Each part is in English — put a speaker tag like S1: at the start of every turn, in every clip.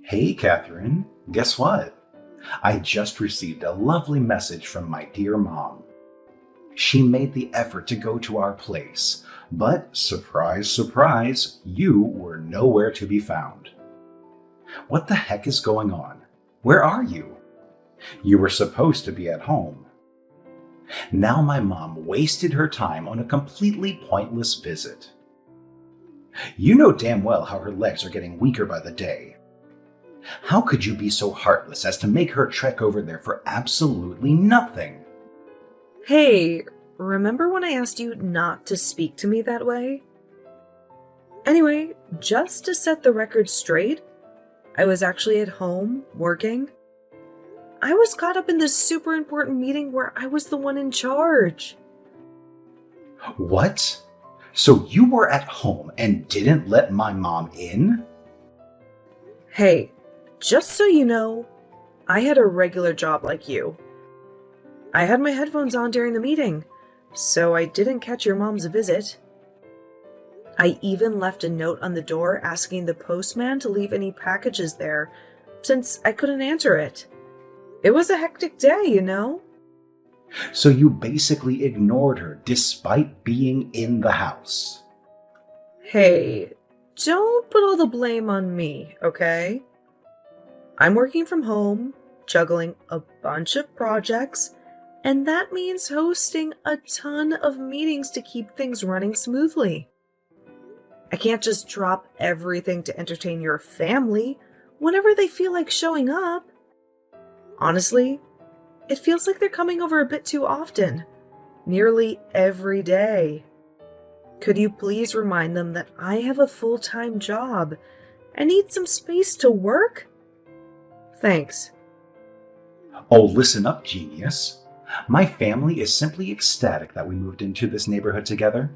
S1: Hey, Catherine. Guess what? I just received a lovely message from my dear mom. She made the effort to go to our place, but surprise, surprise, you were nowhere to be found. What the heck is going on? Where are you? You were supposed to be at home. Now my mom wasted her time on a completely pointless visit. You know damn well how her legs are getting weaker by the day. How could you be so heartless as to make her trek over there for absolutely nothing?
S2: Hey, remember when I asked you not to speak to me that way? Anyway, just to set the record straight, I was actually at home, working. I was caught up in this super important meeting where I was the one in charge.
S1: What? So you were at home and didn't let my mom in?
S2: Hey, just so you know, I had a regular job like you. I had my headphones on during the meeting, so I didn't catch your mom's visit. I even left a note on the door asking the postman to leave any packages there, since I couldn't answer it. It was a hectic day, you know?
S1: So you basically ignored her despite being in the house.
S2: Hey, don't put all the blame on me, okay? I'm working from home, juggling a bunch of projects, and that means hosting a ton of meetings to keep things running smoothly. I can't just drop everything to entertain your family whenever they feel like showing up. Honestly, it feels like they're coming over a bit too often, nearly every day. Could you please remind them that I have a full-time job and need some space to work? Thanks.
S1: Oh, listen up, genius. My family is simply ecstatic that we moved into this neighborhood together.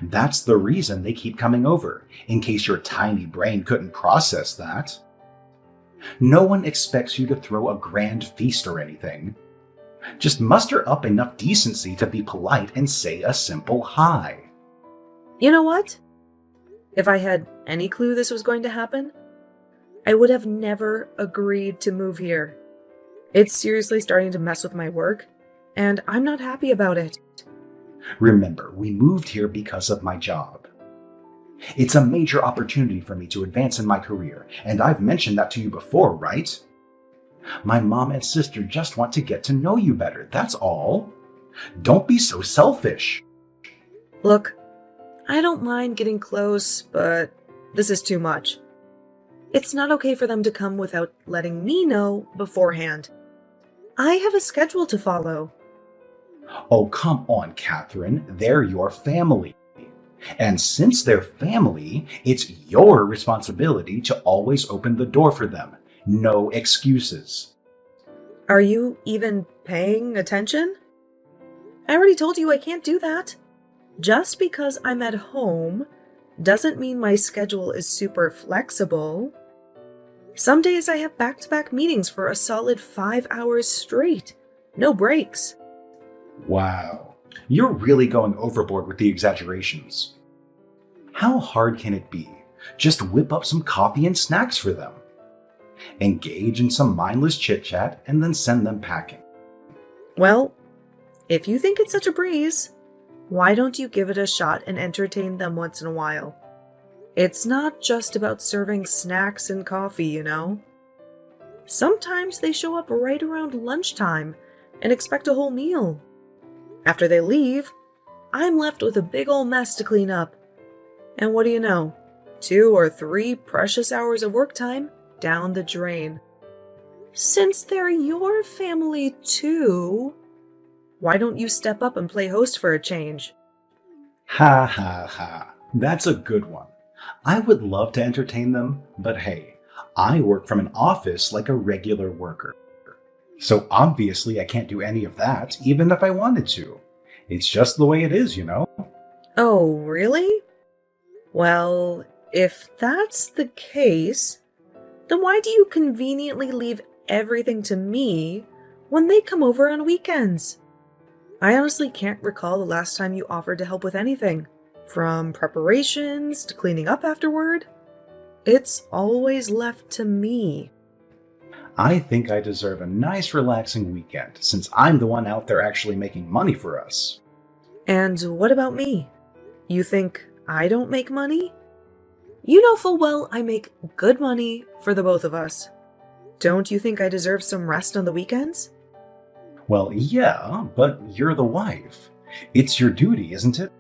S1: That's the reason they keep coming over, in case your tiny brain couldn't process that. No one expects you to throw a grand feast or anything. Just muster up enough decency to be polite and say a simple hi.
S2: You know what? If I had any clue this was going to happen, I would have never agreed to move here. It's seriously starting to mess with my work, and I'm not happy about it.
S1: Remember, we moved here because of my job. It's a major opportunity for me to advance in my career, and I've mentioned that to you before, right? My mom and sister just want to get to know you better, that's all. Don't be so selfish.
S2: Look, I don't mind getting close, but this is too much. It's not okay for them to come without letting me know beforehand. I have a schedule to follow.
S1: Oh, come on, Catherine. They're your family. And since they're family, it's your responsibility to always open the door for them. No excuses.
S2: Are you even paying attention? I already told you I can't do that. Just because I'm at home doesn't mean my schedule is super flexible. Some days I have back-to-back meetings for a solid 5 hours straight. No breaks.
S1: Wow. You're really going overboard with the exaggerations. How hard can it be? Just whip up some coffee and snacks for them. Engage in some mindless chit-chat and then send them packing.
S2: Well, if you think it's such a breeze, why don't you give it a shot and entertain them once in a while? It's not just about serving snacks and coffee, you know? Sometimes they show up right around lunchtime and expect a whole meal. After they leave, I'm left with a big ol' mess to clean up. And what do you know? 2 or 3 precious hours of work time down the drain. Since they're your family too, why don't you step up and play host for a change?
S1: Ha ha ha. That's a good one. I would love to entertain them, but hey, I work from an office like a regular worker. So obviously I can't do any of that, even if I wanted to. It's just the way it is, you know?
S2: Oh, really? Well, if that's the case, then why do you conveniently leave everything to me when they come over on weekends? I honestly can't recall the last time you offered to help with anything, from preparations to cleaning up afterward. It's always left to me.
S1: I think I deserve a nice relaxing weekend since I'm the one out there actually making money for us.
S2: And what about me? You think I don't make money? You know full well I make good money for the both of us. Don't you think I deserve some rest on the weekends?
S1: Well, yeah, but you're the wife. It's your duty, isn't it?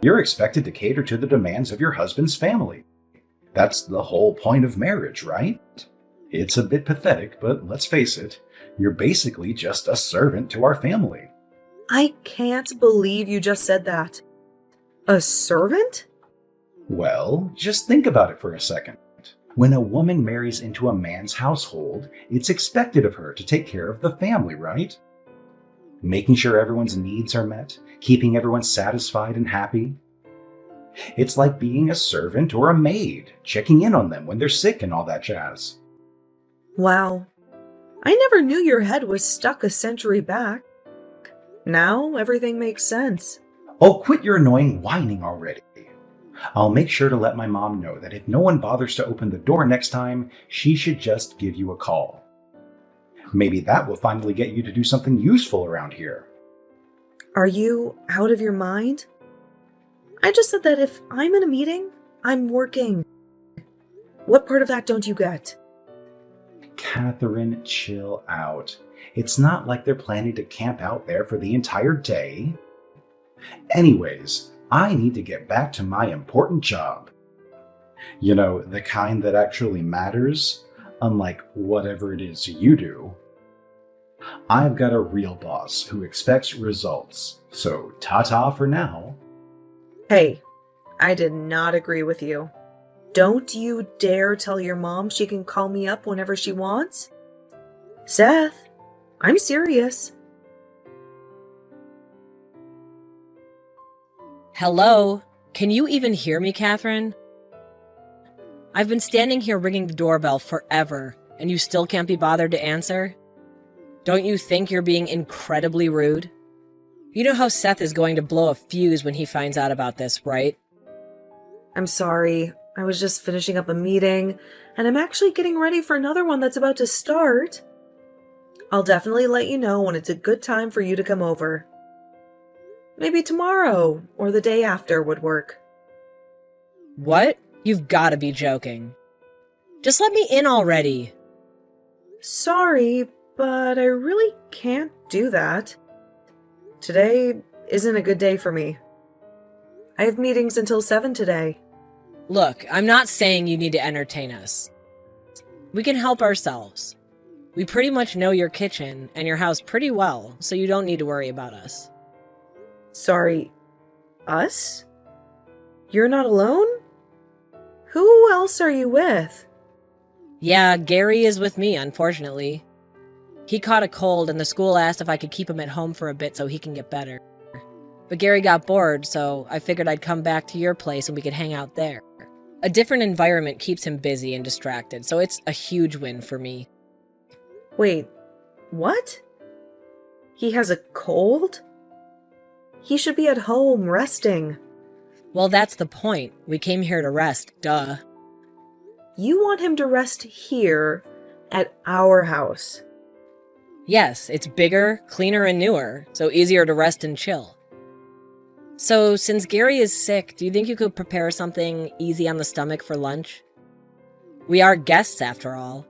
S1: You're expected to cater to the demands of your husband's family. That's the whole point of marriage, right? It's a bit pathetic, but let's face it, you're basically just a servant to our family.
S2: I can't believe you just said that. A servant?
S1: Well, just think about it for a second. When a woman marries into a man's household, it's expected of her to take care of the family, right? Making sure everyone's needs are met, keeping everyone satisfied and happy. It's like being a servant or a maid, checking in on them when they're sick and all that jazz.
S2: Wow. I never knew your head was stuck a century back. Now everything makes sense.
S1: Oh, quit your annoying whining already. I'll make sure to let my mom know that if no one bothers to open the door next time, she should just give you a call. Maybe that will finally get you to do something useful around here.
S2: Are you out of your mind? I just said that if I'm in a meeting, I'm working. What part of that don't you get?
S1: Catherine, chill out. It's not like they're planning to camp out there for the entire day. Anyways, I need to get back to my important job. You know, the kind that actually matters, unlike whatever it is you do. I've got a real boss who expects results, so ta-ta for now.
S2: Hey, I did not agree with you. Don't you dare tell your mom she can call me up whenever she wants. Seth, I'm serious.
S3: Hello? Can you even hear me, Catherine? I've been standing here ringing the doorbell forever, and you still can't be bothered to answer? Don't you think you're being incredibly rude? You know how Seth is going to blow a fuse when he finds out about this, right?
S2: I'm sorry. I was just finishing up a meeting, and I'm actually getting ready for another one that's about to start. I'll definitely let you know when it's a good time for you to come over. Maybe tomorrow or the day after would work.
S3: What? You've got to be joking. Just let me in already.
S2: Sorry, but I really can't do that. Today isn't a good day for me. I have meetings until 7 today.
S3: Look, I'm not saying you need to entertain us. We can help ourselves. We pretty much know your kitchen and your house pretty well, so you don't need to worry about us.
S2: Sorry, us? You're not alone? Who else are you with?
S3: Yeah, Gary is with me, unfortunately. He caught a cold and the school asked if I could keep him at home for a bit so he can get better. But Gary got bored, so I figured I'd come back to your place and we could hang out there. A different environment keeps him busy and distracted, so it's a huge win for me.
S2: Wait, what? He has a cold? He should be at home, resting.
S3: Well, that's the point. We came here to rest, duh.
S2: You want him to rest here, at our house.
S3: Yes, it's bigger, cleaner, and newer, so easier to rest and chill. So, since Gary is sick, do you think you could prepare something easy on the stomach for lunch? We are guests, after all.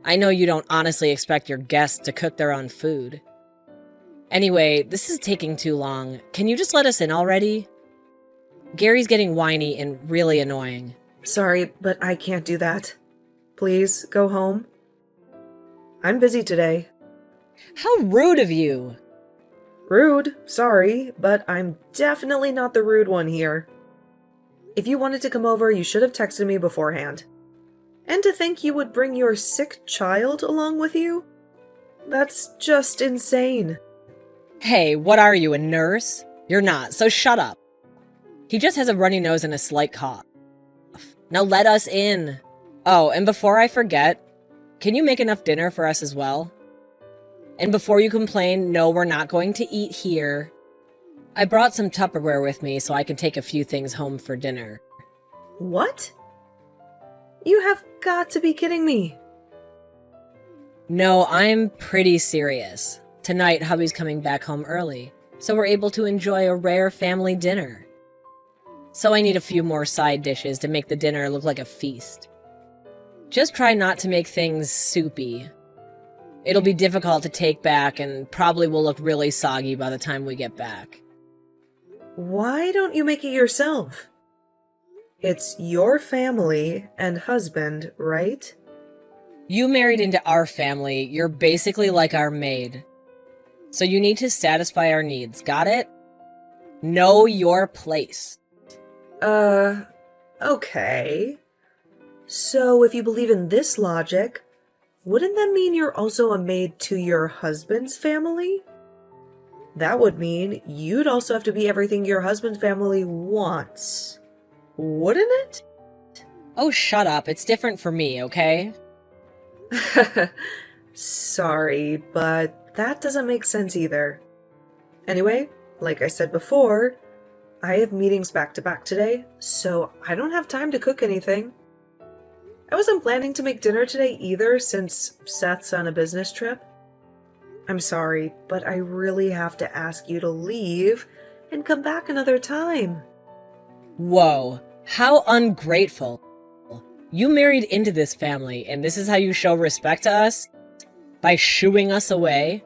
S3: I know you don't honestly expect your guests to cook their own food. Anyway, this is taking too long. Can you just let us in already? Gary's getting whiny and really annoying.
S2: Sorry, but I can't do that. Please, go home. I'm busy today.
S3: How rude of you!
S2: Rude, sorry, but I'm definitely not the rude one here. If you wanted to come over, you should have texted me beforehand. And to think you would bring your sick child along with you? That's just insane.
S3: Hey, what are you, a nurse? You're not, so shut up. He just has a runny nose and a slight cough. Now let us in. Oh, and before I forget, can you make enough dinner for us as well? And before you complain, no, we're not going to eat here. I brought some Tupperware with me so I can take a few things home for dinner.
S2: What? You have got to be kidding me.
S3: No, I'm pretty serious. Tonight, hubby's coming back home early, so we're able to enjoy a rare family dinner. So I need a few more side dishes to make the dinner look like a feast. Just try not to make things soupy. It'll be difficult to take back and probably will look really soggy by the time we get back.
S2: Why don't you make it yourself? It's your family and husband, right?
S3: You married into our family, you're basically like our maid. So you need to satisfy our needs, got it? Know your place.
S2: Okay. So if you believe in this logic, wouldn't that mean you're also a maid to your husband's family? That would mean you'd also have to be everything your husband's family wants, wouldn't it?
S3: Oh, shut up. It's different for me, okay?
S2: Sorry, but that doesn't make sense either. Anyway, like I said before, I have meetings back to back today, so I don't have time to cook anything. I wasn't planning to make dinner today either since Seth's on a business trip. I'm sorry, but I really have to ask you to leave and come back another time.
S3: Whoa, how ungrateful. You married into this family, and this is how you show respect to us? By shooing us away?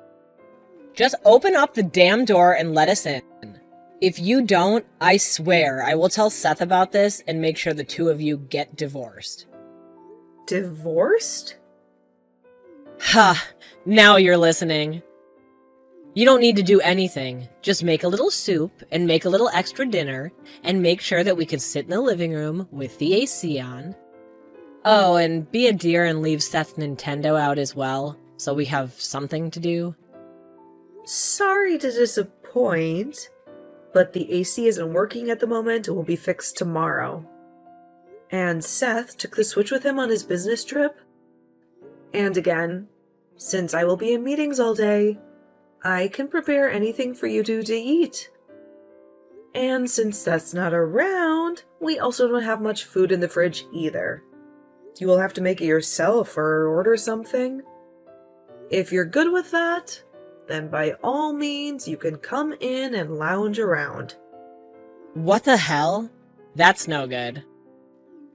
S3: Just open up the damn door and let us in. If you don't, I swear I will tell Seth about this and make sure the two of you get divorced.
S2: Divorced?
S3: Ha! Now you're listening. You don't need to do anything. Just make a little soup and make a little extra dinner and make sure that we can sit in the living room with the AC on. Oh, and be a dear and leave Seth's Nintendo out as well, so we have something to do.
S2: Sorry to disappoint, but the AC isn't working at the moment and will be fixed tomorrow. And Seth took the Switch with him on his business trip. And again, since I will be in meetings all day, I can prepare anything for you two to eat. And since Seth's not around, we also don't have much food in the fridge either. You will have to make it yourself or order something. If you're good with that, then by all means you can come in and lounge around.
S3: What the hell? That's no good.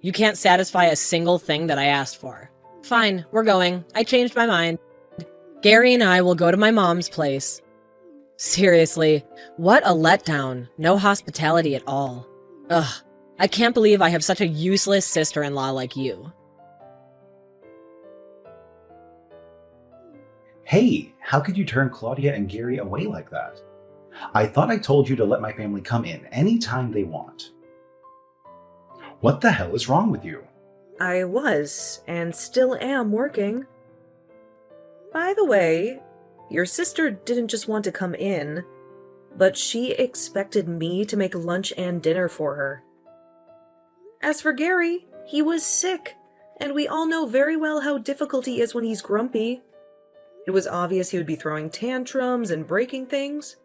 S3: You can't satisfy a single thing that I asked for. Fine, we're going. I changed my mind. Gary and I will go to my mom's place. Seriously, what a letdown. No hospitality at all. Ugh, I can't believe I have such a useless sister-in-law like you.
S1: Hey, how could you turn Claudia and Gary away like that? I thought I told you to let my family come in anytime they want. What the hell is wrong with you?
S2: I was, and still am, working. By the way, your sister didn't just want to come in, but she expected me to make lunch and dinner for her. As for Gary, he was sick, and we all know very well how difficult he is when he's grumpy. It was obvious he would be throwing tantrums and breaking things.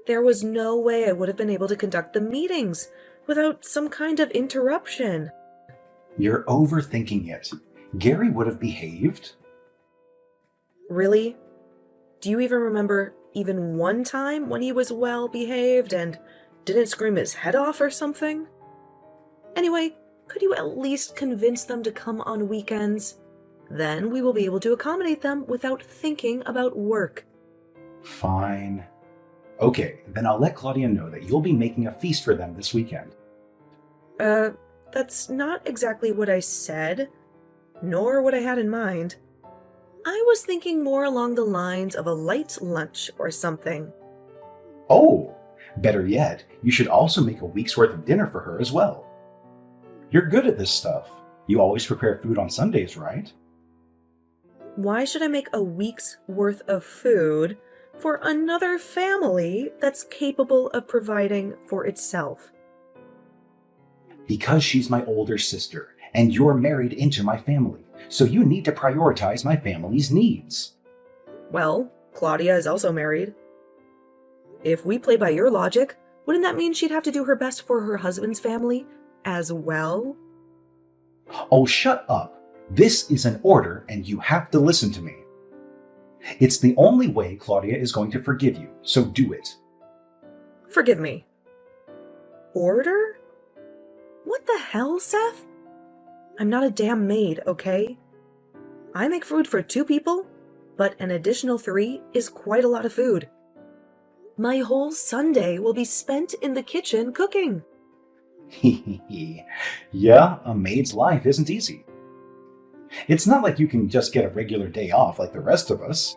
S2: There was no way I would have been able to conduct the meetings without some kind of interruption.
S1: You're overthinking it. Gary would have behaved.
S2: Really? Do you even remember even one time when he was well behaved and didn't scream his head off or something? Anyway, could you at least convince them to come on weekends? Then we will be able to accommodate them without thinking about work.
S1: Fine. Okay, then I'll let Claudia know that you'll be making a feast for them this weekend.
S2: That's not exactly what I said, nor what I had in mind. I was thinking more along the lines of a light lunch or something.
S1: Oh, better yet, you should also make a week's worth of dinner for her as well. You're good at this stuff. You always prepare food on Sundays, right?
S2: Why should I make a week's worth of food for another family that's capable of providing for itself?
S1: Because she's my older sister, and you're married into my family, so you need to prioritize my family's needs.
S2: Well, Claudia is also married. If we play by your logic, wouldn't that mean she'd have to do her best for her husband's family as well?
S1: Oh, shut up. This is an order and you have to listen to me. It's the only way Claudia is going to forgive you, so do it.
S2: Forgive me. Order? What the hell, Seth? I'm not a damn maid, okay? I make food for 2 people, but an additional 3 is quite a lot of food. My whole Sunday will be spent in the kitchen cooking.
S1: Yeah, a maid's life isn't easy. It's not like you can just get a regular day off like the rest of us.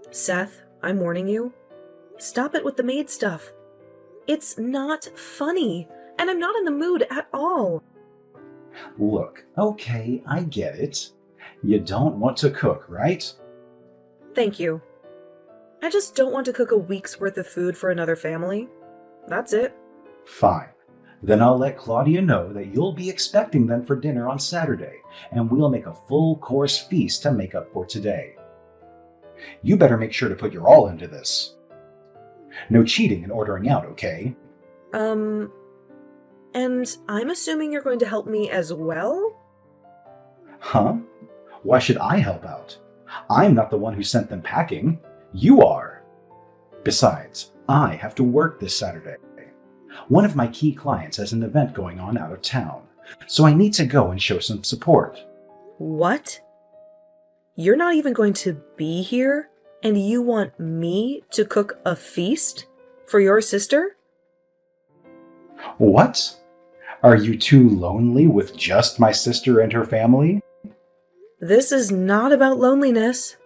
S2: Seth, I'm warning you. Stop it with the maid stuff. It's not funny, and I'm not in the mood at all.
S1: Look, okay, I get it. You don't want to cook, right?
S2: Thank you. I just don't want to cook a week's worth of food for another family. That's it.
S1: Fine. Then I'll let Claudia know that you'll be expecting them for dinner on Saturday, and we'll make a full-course feast to make up for today. You better make sure to put your all into this. No cheating and ordering out, okay?
S2: And I'm assuming you're going to help me as well?
S1: Huh? Why should I help out? I'm not the one who sent them packing. You are. Besides, I have to work this Saturday. One of my key clients has an event going on out of town, so I need to go and show some support.
S2: What? You're not even going to be here, and you want me to cook a feast for your sister?
S1: What? Are you too lonely with just my sister and her family?
S2: This is not about loneliness.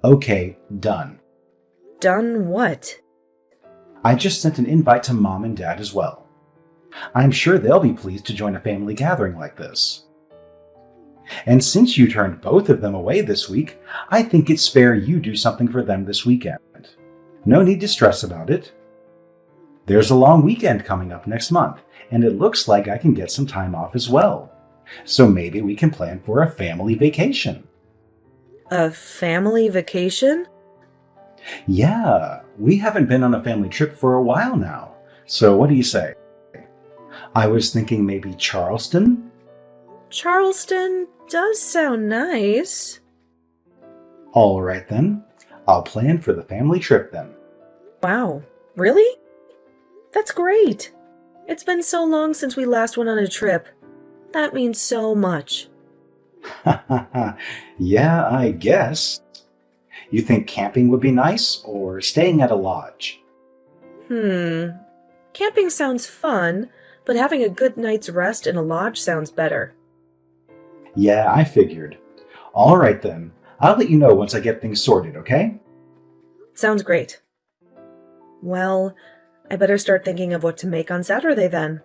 S1: Okay, done.
S2: Done what?
S1: I just sent an invite to Mom and Dad as well. I'm sure they'll be pleased to join a family gathering like this. And since you turned both of them away this week, I think it's fair you do something for them this weekend. No need to stress about it. There's a long weekend coming up next month, and it looks like I can get some time off as well. So maybe we can plan for a family vacation.
S2: A family vacation?
S1: Yeah, we haven't been on a family trip for a while now. So what do you say? I was thinking maybe Charleston?
S2: Charleston does sound nice.
S1: All right then. I'll plan for the family trip then.
S2: Wow, really? That's great. It's been so long since we last went on a trip. That means so much.
S1: Yeah, I guess. You think camping would be nice or staying at a lodge?
S2: Camping sounds fun, but having a good night's rest in a lodge sounds better.
S1: Yeah, I figured. All right then. I'll let you know once I get things sorted, okay?
S2: Sounds great. Well, I better start thinking of what to make on Saturday then.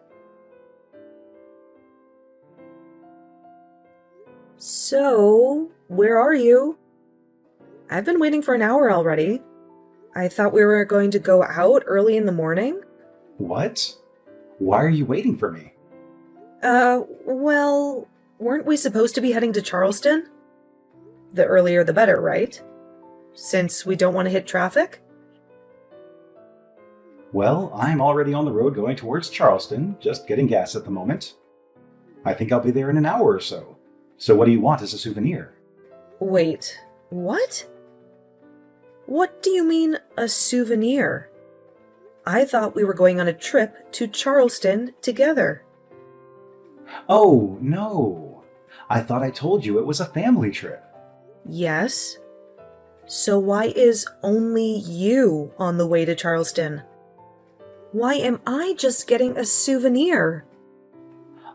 S2: So, where are you? I've been waiting for an hour already. I thought we were going to go out early in the morning.
S1: What? Why are you waiting for me?
S2: Well, weren't we supposed to be heading to Charleston? The earlier the better, right? Since we don't want to hit traffic?
S1: Well, I'm already on the road going towards Charleston, just getting gas at the moment. I think I'll be there in an hour or so. So what do you want as a souvenir?
S2: Wait, what? What do you mean, a souvenir? I thought we were going on a trip to Charleston together.
S1: Oh, no. I thought I told you it was a family trip.
S2: Yes. So why is only you on the way to Charleston? Why am I just getting a souvenir?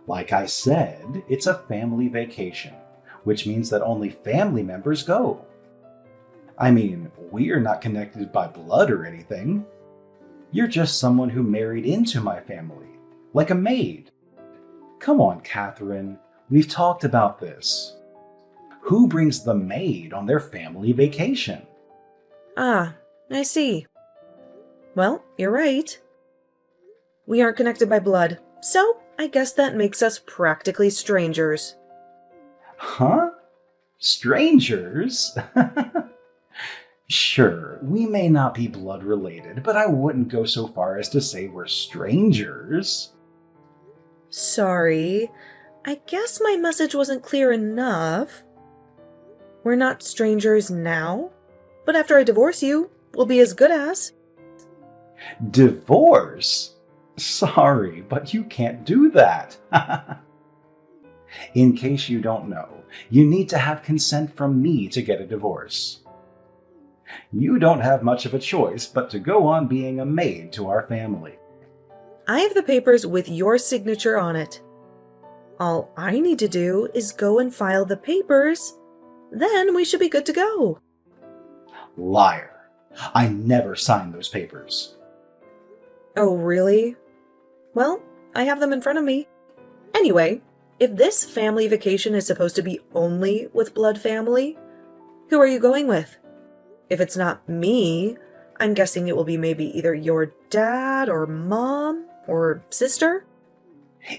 S1: Like I said, it's a family vacation, which means that only family members go. I mean, we're not connected by blood or anything. You're just someone who married into my family, like a maid. Come on, Catherine, we've talked about this. Who brings the maid on their family vacation?
S2: Ah, I see. Well, you're right. We aren't connected by blood, so I guess that makes us practically strangers.
S1: Huh? Strangers? Sure, we may not be blood related, but I wouldn't go so far as to say we're strangers.
S2: Sorry, I guess my message wasn't clear enough. We're not strangers now, but after I divorce you, we'll be as good as.
S1: Divorce? Sorry, but you can't do that. In case you don't know, you need to have consent from me to get a divorce. You don't have much of a choice but to go on being a maid to our family.
S2: I have the papers with your signature on it. All I need to do is go and file the papers. Then we should be good to go.
S1: Liar. I never signed those papers.
S2: Oh, really? Well, I have them in front of me. Anyway, if this family vacation is supposed to be only with blood family, who are you going with? If it's not me, I'm guessing it will be maybe either your dad or mom or sister.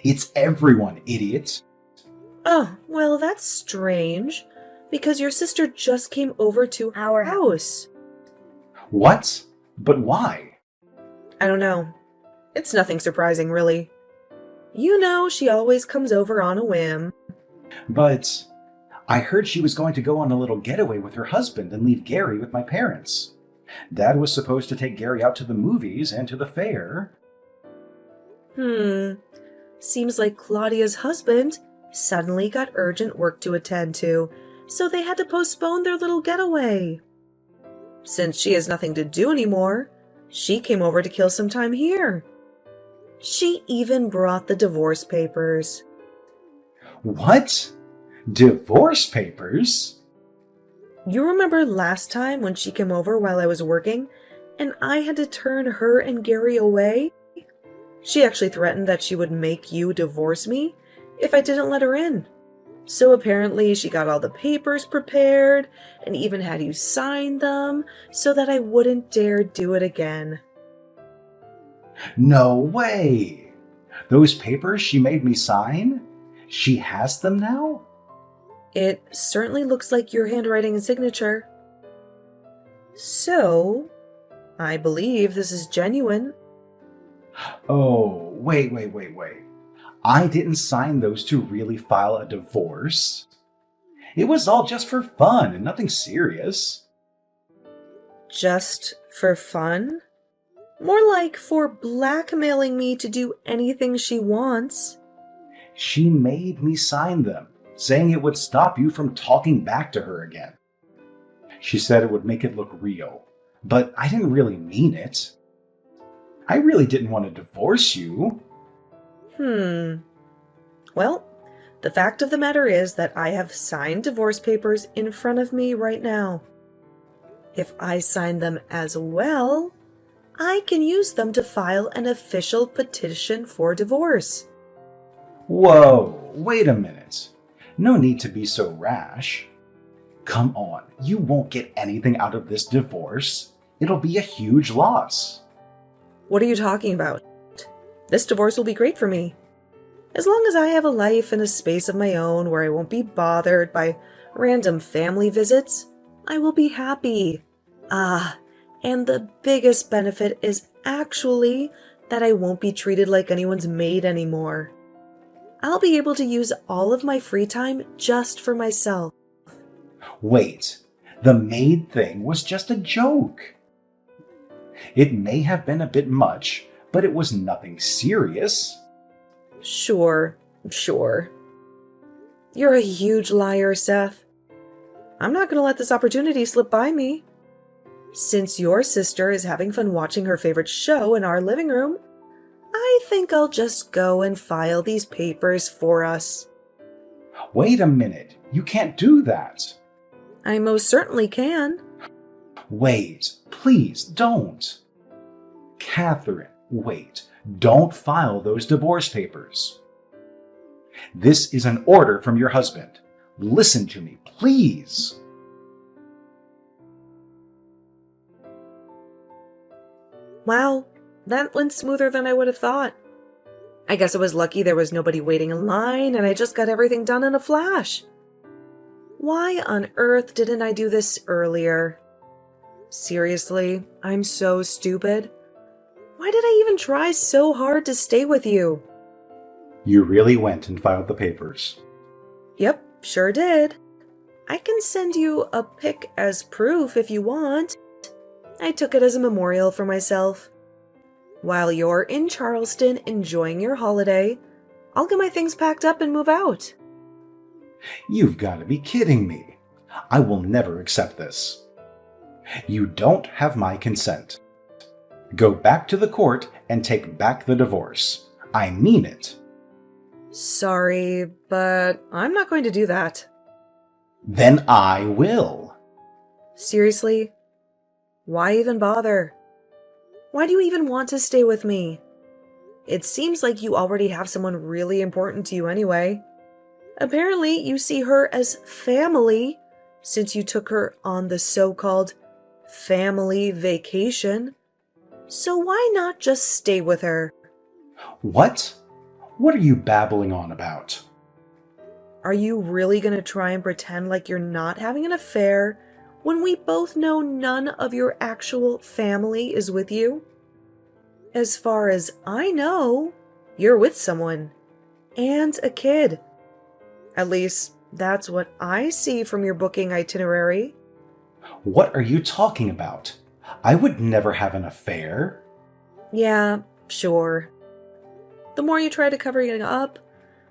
S1: It's everyone, idiot.
S2: Oh, well, that's strange, because your sister just came over to our house.
S1: What? But why?
S2: I don't know. It's nothing surprising, really. You know, she always comes over on a whim.
S1: But I heard she was going to go on a little getaway with her husband and leave Gary with my parents. Dad was supposed to take Gary out to the movies and to the fair.
S2: Seems like Claudia's husband suddenly got urgent work to attend to, so they had to postpone their little getaway. Since she has nothing to do anymore, she came over to kill some time here. She even brought the divorce papers.
S1: What? Divorce papers?
S2: You remember last time when she came over while I was working, and I had to turn her and Gary away? She actually threatened that she would make you divorce me if I didn't let her in. So apparently she got all the papers prepared and even had you sign them so that I wouldn't dare do it again.
S1: No way! Those papers she made me sign? She has them now?
S2: It certainly looks like your handwriting and signature. So, I believe this is genuine.
S1: Oh, wait. I didn't sign those to really file a divorce. It was all just for fun and nothing serious.
S2: Just for fun? More like for blackmailing me to do anything she wants.
S1: She made me sign them, saying it would stop you from talking back to her again. She said it would make it look real, but I didn't really mean it. I really didn't want to divorce you.
S2: Well, the fact of the matter is that I have signed divorce papers in front of me right now. If I sign them as well, I can use them to file an official petition for divorce.
S1: Whoa, wait a minute. No need to be so rash. Come on, you won't get anything out of this divorce. It'll be a huge loss.
S2: What are you talking about? This divorce will be great for me. As long as I have a life and a space of my own where I won't be bothered by random family visits, I will be happy. And the biggest benefit is actually that I won't be treated like anyone's maid anymore. I'll be able to use all of my free time just for myself.
S1: Wait, the maid thing was just a joke. It may have been a bit much, but it was nothing serious.
S2: Sure. You're a huge liar, Seth. I'm not going to let this opportunity slip by me. Since your sister is having fun watching her favorite show in our living room, I think I'll just go and file these papers for us.
S1: Wait a minute, you can't do that.
S2: I most certainly can.
S1: Wait, please don't. Catherine, wait, don't file those divorce papers. This is an order from your husband. Listen to me, please.
S2: Wow, that went smoother than I would have thought. I guess it was lucky there was nobody waiting in line and I just got everything done in a flash. Why on earth didn't I do this earlier? Seriously, I'm so stupid. Why did I even try so hard to stay with you?
S1: You really went and filed the papers.
S2: Yep, sure did. I can send you a pic as proof if you want. I took it as a memorial for myself. While you're in Charleston enjoying your holiday, I'll get my things packed up and move out.
S1: You've got to be kidding me. I will never accept this. You don't have my consent. Go back to the court and take back the divorce. I mean it.
S2: Sorry, but I'm not going to do that.
S1: Then I will.
S2: Seriously? Why even bother? Why do you even want to stay with me? It seems like you already have someone really important to you anyway. Apparently, you see her as family since you took her on the so-called family vacation. So why not just stay with her?
S1: What? What are you babbling on about?
S2: Are you really going to try and pretend like you're not having an affair when we both know none of your actual family is with you? As far as I know, you're with someone. And a kid. At least, that's what I see from your booking itinerary.
S1: What are you talking about? I would never have an affair.
S2: Yeah, sure. The more you try to cover it up,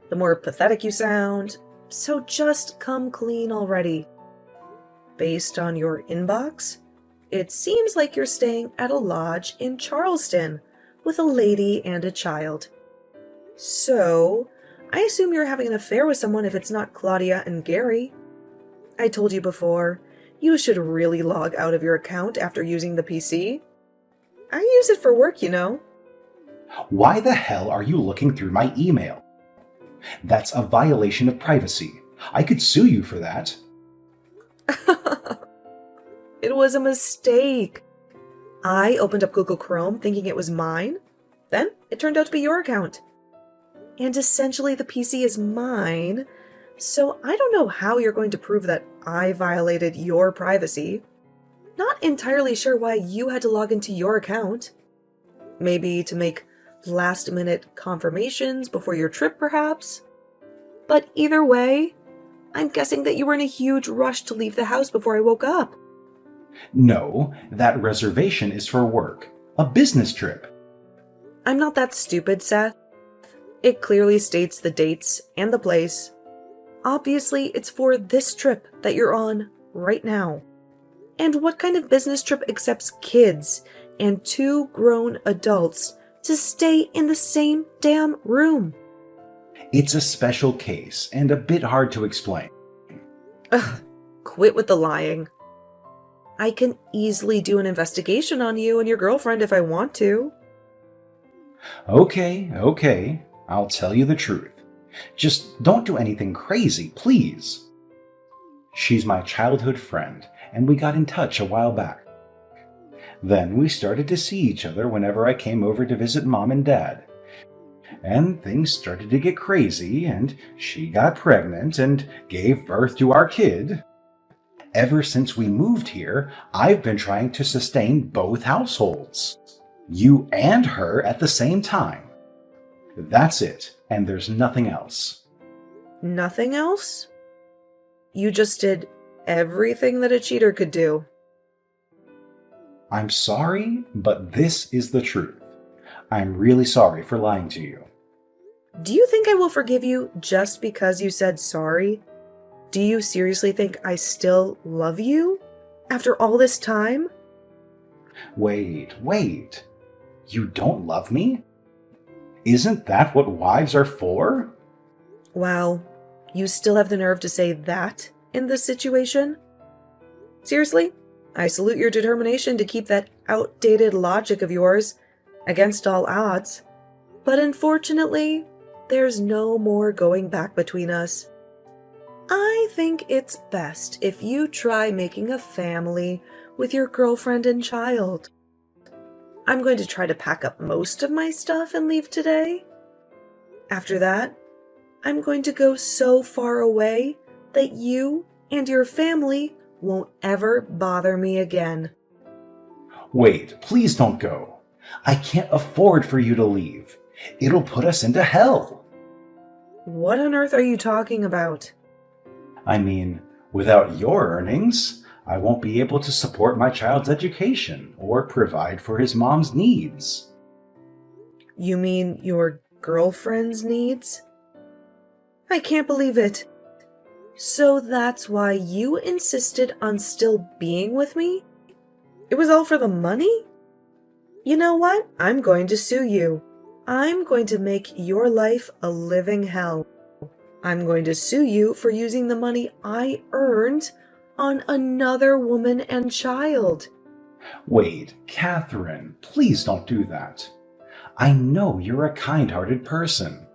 S2: the more pathetic you sound. So just come clean already. Based on your inbox, it seems like you're staying at a lodge in Charleston with a lady and a child. So, I assume you're having an affair with someone if it's not Claudia and Gary. I told you before, you should really log out of your account after using the PC. I use it for work, you know.
S1: Why the hell are you looking through my email? That's a violation of privacy. I could sue you for that.
S2: It was a mistake. I opened up Google Chrome thinking it was mine. Then it turned out to be your account. And essentially the PC is mine, so I don't know how you're going to prove that I violated your privacy. Not entirely sure why you had to log into your account. Maybe to make last-minute confirmations before your trip, perhaps? But either way, I'm guessing that you were in a huge rush to leave the house before I woke up.
S1: No, that reservation is for work. A business trip.
S2: I'm not that stupid, Seth. It clearly states the dates and the place. Obviously, it's for this trip that you're on right now. And what kind of business trip accepts kids and 2 grown adults to stay in the same damn room?
S1: It's a special case and a bit hard to explain.
S2: Ugh, quit with the lying. I can easily do an investigation on you and your girlfriend if I want to.
S1: Okay. I'll tell you the truth. Just don't do anything crazy, please. She's my childhood friend, and we got in touch a while back. Then we started to see each other whenever I came over to visit Mom and Dad. And things started to get crazy, and she got pregnant and gave birth to our kid. Ever since we moved here, I've been trying to sustain both households. You and her at the same time. That's it, and there's nothing else.
S2: Nothing else? You just did everything that a cheater could do.
S1: I'm sorry, but this is the truth. I'm really sorry for lying to you.
S2: Do you think I will forgive you just because you said sorry? Do you seriously think I still love you after all this time?
S1: Wait. You don't love me? Isn't that what wives are for?
S2: Wow, you still have the nerve to say that in this situation? Seriously, I salute your determination to keep that outdated logic of yours against all odds. But unfortunately, there's no more going back between us. I think it's best if you try making a family with your girlfriend and child. I'm going to try to pack up most of my stuff and leave today. After that, I'm going to go so far away that you and your family won't ever bother me again.
S1: Wait, please don't go. I can't afford for you to leave. It'll put us into hell.
S2: What on earth are you talking about?
S1: I mean, without your earnings, I won't be able to support my child's education or provide for his mom's needs.
S2: You mean your girlfriend's needs? I can't believe it. So that's why you insisted on still being with me? It was all for the money? You know what? I'm going to sue you. I'm going to make your life a living hell. I'm going to sue you for using the money I earned on another woman and child.
S1: Wait, Catherine, please don't do that. I know you're a kind-hearted person.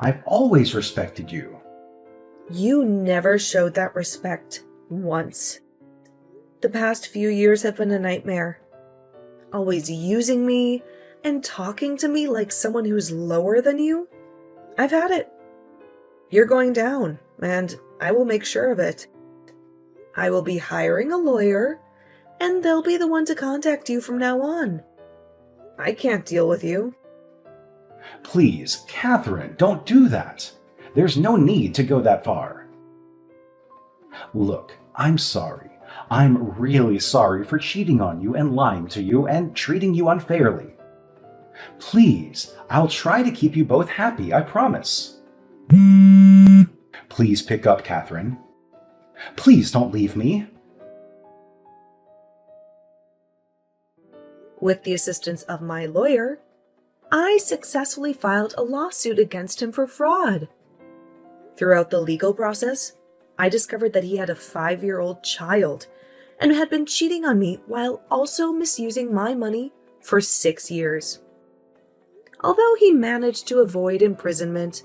S1: I've always respected you.
S2: You never showed that respect once. The past few years have been a nightmare. Always using me and talking to me like someone who's lower than you. I've had it. You're going down, and I will make sure of it. I will be hiring a lawyer, and they'll be the one to contact you from now on. I can't deal with you.
S1: Please, Catherine, don't do that. There's no need to go that far. Look, I'm sorry. I'm really sorry for cheating on you and lying to you and treating you unfairly. Please, I'll try to keep you both happy, I promise. Please pick up, Catherine. Please don't leave me.
S2: With the assistance of my lawyer, I successfully filed a lawsuit against him for fraud. Throughout the legal process, I discovered that he had a 5-year-old child and had been cheating on me while also misusing my money for 6 years. Although he managed to avoid imprisonment,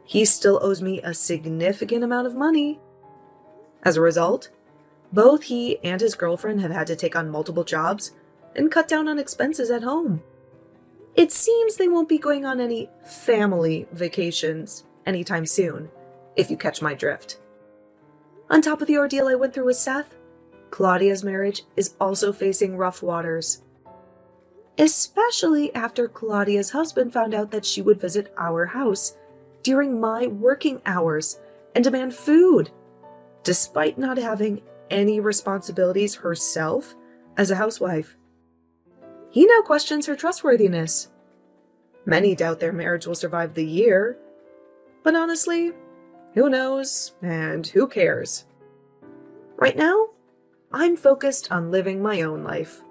S2: he still owes me a significant amount of money. As a result, both he and his girlfriend have had to take on multiple jobs and cut down on expenses at home. It seems they won't be going on any family vacations anytime soon, if you catch my drift. On top of the ordeal I went through with Seth, Claudia's marriage is also facing rough waters. Especially after Claudia's husband found out that she would visit our house during my working hours and demand food, despite not having any responsibilities herself as a housewife. He now questions her trustworthiness. Many doubt their marriage will survive the year, but honestly, who knows and who cares? Right now, I'm focused on living my own life.